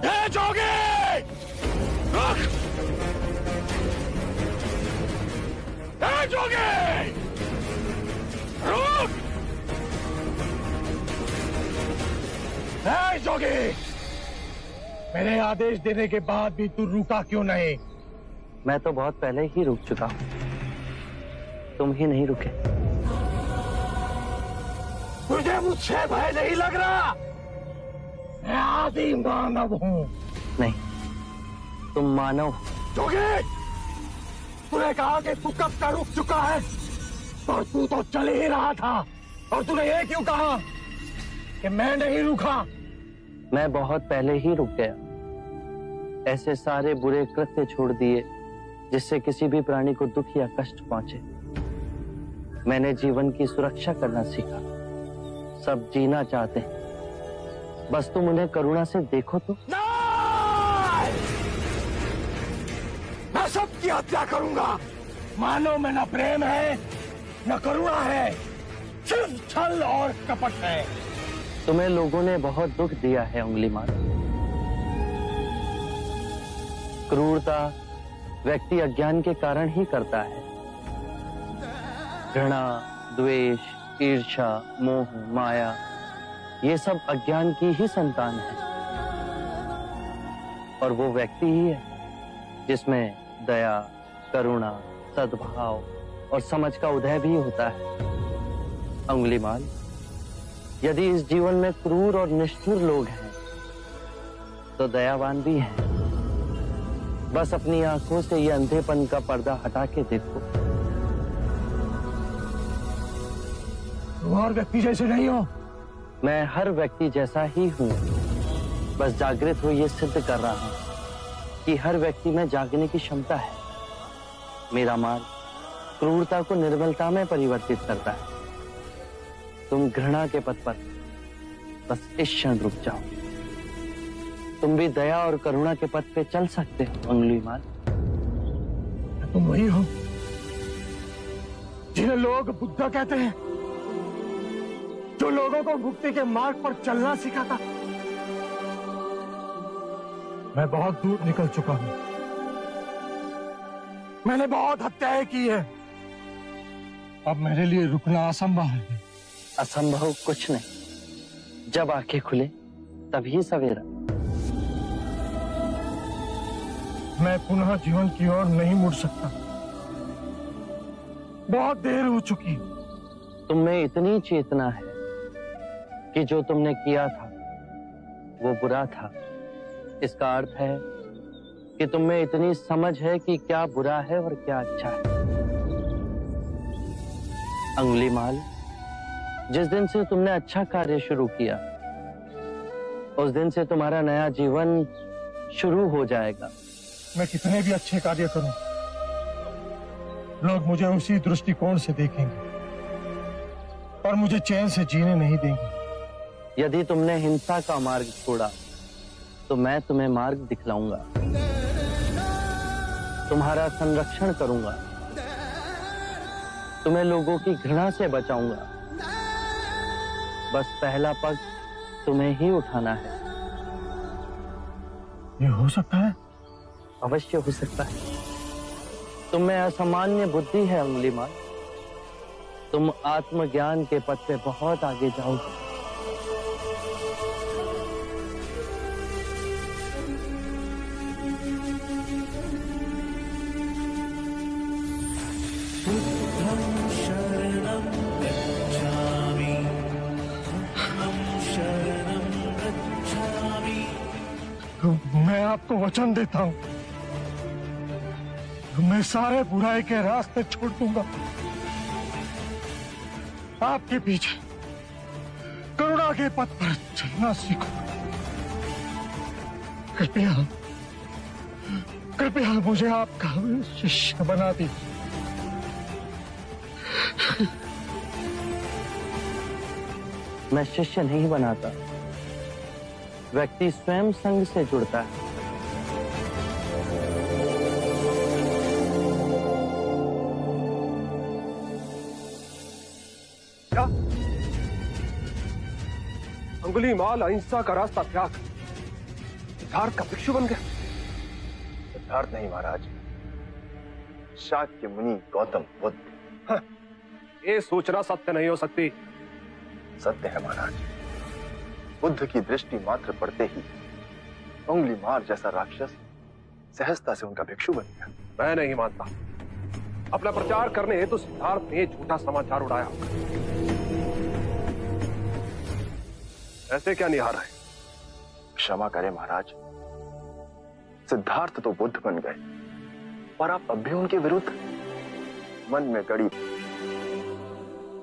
जोगी, रुक! जोगी, रुक! जोगी, मेरे आदेश देने के बाद भी तू रुका क्यों नहीं? मैं तो बहुत पहले ही रुक चुका हूं, तुम ही नहीं रुके। तुझे मुझसे भय नहीं लग रहा? मैं आदि मानव हूं। नहीं, तुम मानव। जोगी, तूने कहा कि तू कब का रुक चुका है, और तू तो चल ही रहा था, और तूने ये क्यों कहा कि मैं नहीं रुका? मैं बहुत पहले ही रुक गया। ऐसे सारे बुरे कृत्य छोड़ दिए जिससे किसी भी प्राणी को दुख या कष्ट पहुंचे। मैंने जीवन की सुरक्षा करना सीखा। सब जीना चाहते हैं, बस तुम उन्हें करुणा से देखो तो। मैं सबकी हत्या करूंगा। मानो में न प्रेम है न करुणा है, सिर्फ छल और कपट है। तुम्हें लोगों ने बहुत दुख दिया है उंगलीमान। क्रूरता व्यक्ति अज्ञान के कारण ही करता है। घृणा, द्वेष, ईर्ष्या, मोह, माया, ये सब अज्ञान की ही संतान है। और वो व्यक्ति ही है जिसमें दया, करुणा, सद्भाव और समझ का उदय भी होता है। अंगुलीमाल, यदि इस जीवन में क्रूर और निष्ठुर लोग हैं, तो दयावान भी हैं। बस अपनी आंखों से ये अंधेपन का पर्दा हटा के देखो। तुम और व्यक्ति जैसे नहीं हो। मैं हर व्यक्ति जैसा ही हूं, बस जागृत हो ये सिद्ध कर रहा हूं कि हर व्यक्ति में जागने की क्षमता है। मेरा मार्ग क्रूरता को निर्मलता में परिवर्तित करता है। तुम घृणा के पथ पर बस इस क्षण रुक जाओ। तुम भी दया और करुणा के पथ पे चल सकते हो अंगुलीमाल। तुम वही हो जिन्हें लोग बुद्धा कहते हैं, जो लोगों को मुक्ति के मार्ग पर चलना सिखाता। मैं बहुत दूर निकल चुका हूं। मैंने बहुत हत्याएं की है। अब मेरे लिए रुकना असंभव है। असंभव कुछ नहीं। जब आंखें खुले तभी सवेरा। मैं पुनः जीवन की ओर नहीं मुड़ सकता। बहुत देर हो चुकी। तुम में इतनी चेतना है कि जो तुमने किया था वो बुरा था। इसका अर्थ है कि तुम में इतनी समझ है कि क्या बुरा है और क्या अच्छा है। अंगुलीमाल, जिस दिन से तुमने अच्छा कार्य शुरू किया, उस दिन से तुम्हारा नया जीवन शुरू हो जाएगा। मैं कितने भी अच्छे कार्य करूं, लोग मुझे उसी दृष्टिकोण से देखेंगे और मुझे चैन से जीने नहीं देंगे। यदि तुमने हिंसा का मार्ग छोड़ा तो मैं तुम्हें मार्ग दिखलाऊंगा। तुम्हारा संरक्षण करूंगा। तुम्हें लोगों की घृणा से बचाऊंगा। बस पहला पग तुम्हें ही उठाना है। ये हो सकता है? अवश्य हो सकता है। तुम में असामान्य बुद्धि है अंगुलीमाल। तुम आत्मज्ञान के पथ पे बहुत आगे जाओगे। मैं आपको वचन देता हूं, मैं सारे बुराई के रास्ते छोड़ दूंगा। आपके पीछे करुणा के पथ पर चलना सीखूंगा। कृपया कृपया मुझे आपका शिष्य बना दीजिए। मैं शिष्य नहीं बनाता, व्यक्ति स्वयं संग से जुड़ता है। क्या अंगुलीमाल अहिंसा का रास्ता त्याग सिद्धार्थ का भिक्षु बन गया? सिद्धार्थ नहीं महाराज, शाक्य मुनि गौतम बुद्ध। हाँ, ये सूचना सत्य नहीं हो सकती। सत्य है महाराज। बुद्ध की दृष्टि मात्र पड़ते ही उंगली मार जैसा राक्षस सहजता से उनका भिक्षु बन गया। मैं नहीं मानता। अपना प्रचार करने हेतु सिद्धार्थ ने झूठा समाचार उड़ाया। ऐसे क्या निहार है? क्षमा करें महाराज, सिद्धार्थ तो बुद्ध बन गए और आप अब भी उनके विरुद्ध मन में गड़ी।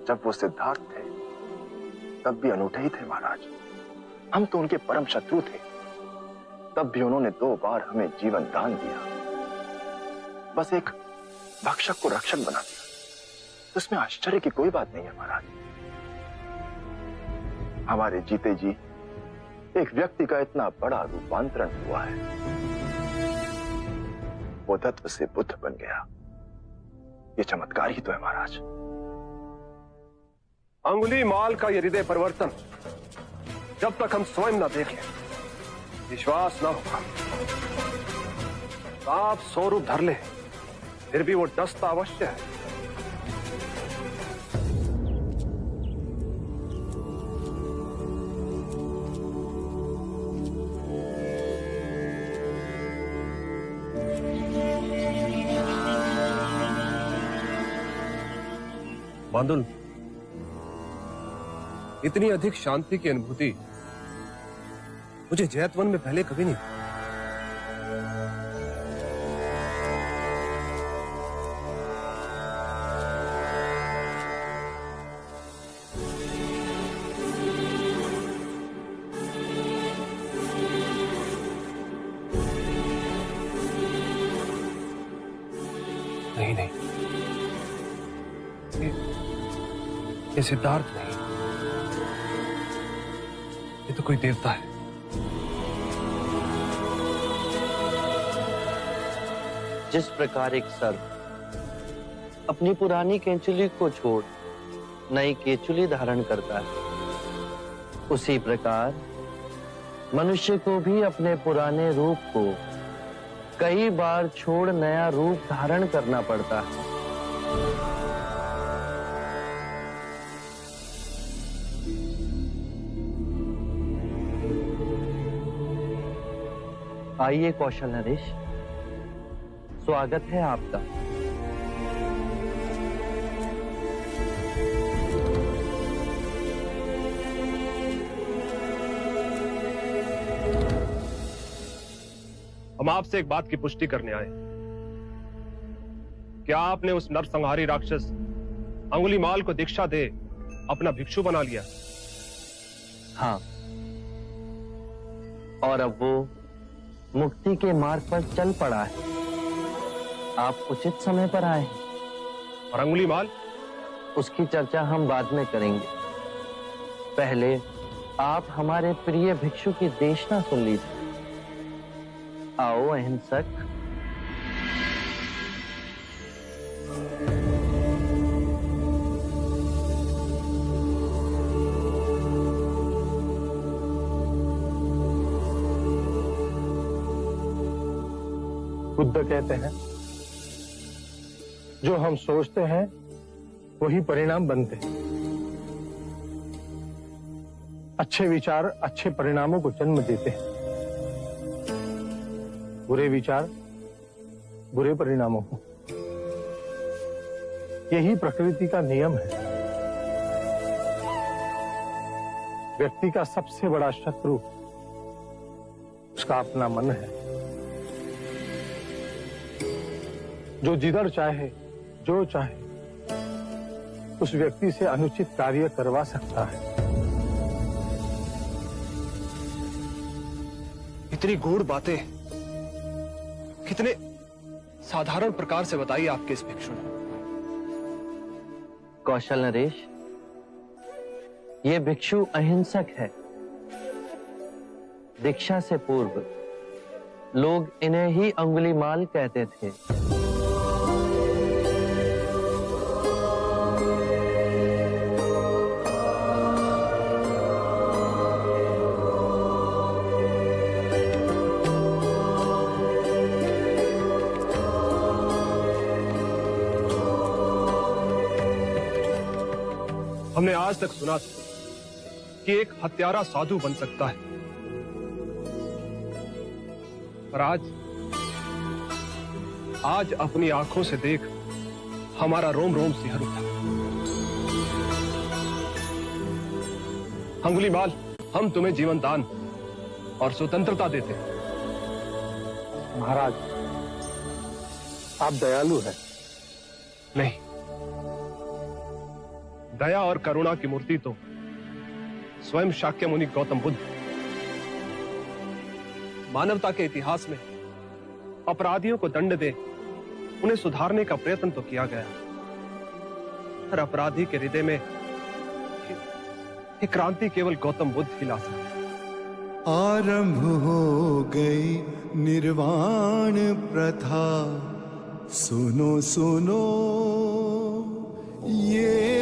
जब वो सिद्धार्थ थे तब भी अनूठे ही थे महाराज। हम तो उनके परम शत्रु थे, तब भी उन्होंने 2 बार हमें जीवन दान दिया। बस एक भक्षक को रक्षक बना दिया, उसमें आश्चर्य की कोई बात नहीं है महाराज। हमारे जीते जी एक व्यक्ति का इतना बड़ा रूपांतरण हुआ है, वो तत्व से बुद्ध बन गया। ये चमत्कार ही तो है महाराज। अंगुलीमाल का ये हृदय परिवर्तन जब तक हम स्वयं न देखें विश्वास न होगा। आप 100 रूप धर ले, फिर भी वो डसता अवश्य है। बांदुल, इतनी अधिक शांति की अनुभूति मुझे जैतवन में पहले कभी नहीं। नहीं नहीं, ये सिद्धार्थ नहीं, ये तो कोई देवता है। जिस प्रकार एक सर्प अपनी पुरानी केंचुली को छोड़ नई केंचुली धारण करता है, उसी प्रकार मनुष्य को भी अपने पुराने रूप को कई बार छोड़ नया रूप धारण करना पड़ता है। आइए कौशल नरेश, स्वागत है आपका। हम आपसे एक बात की पुष्टि करने आए। क्या आपने उस नरसंहारी राक्षस अंगुलीमाल को दीक्षा दे अपना भिक्षु बना लिया? हाँ, और अब वो मुक्ति के मार्ग पर चल पड़ा है। आप उचित समय पर आए हैं। और अंगुलीमाल? उसकी चर्चा हम बाद में करेंगे। पहले आप हमारे प्रिय भिक्षु की देशना सुन लीजिए। आओ अहिंसक। बुद्ध कहते हैं, जो हम सोचते हैं वही परिणाम बनते हैं। अच्छे विचार अच्छे परिणामों को जन्म देते हैं, बुरे विचार बुरे परिणामों को। यही प्रकृति का नियम है। व्यक्ति का सबसे बड़ा शत्रु उसका अपना मन है, जो जिधर चाहे जो चाहे उस व्यक्ति से अनुचित कार्य करवा सकता है। इतनी गूढ़ बातें कितने साधारण प्रकार से बताई आपके इस भिक्षु ने। कौशल नरेश, ये भिक्षु अहिंसक है। दीक्षा से पूर्व लोग इन्हें ही अंगुलीमाल कहते थे। हमने आज तक सुना था कि एक हत्यारा साधु बन सकता है, पर आज अपनी आंखों से देख हमारा रोम रोम सिहर उठा। अंगुलीमाल, हम तुम्हें जीवन दान और स्वतंत्रता देते हैं। महाराज, आप दयालु हैं। नहीं, दया और करुणा की मूर्ति तो स्वयं शाक्य मुनि गौतम बुद्ध। मानवता के इतिहास में अपराधियों को दंड दे उन्हें सुधारने का प्रयत्न तो किया गया, पर अपराधी के हृदय में एक क्रांति केवल गौतम बुद्ध ही ला सकते। आरंभ हो गई निर्वाण प्रथा, सुनो सुनो ये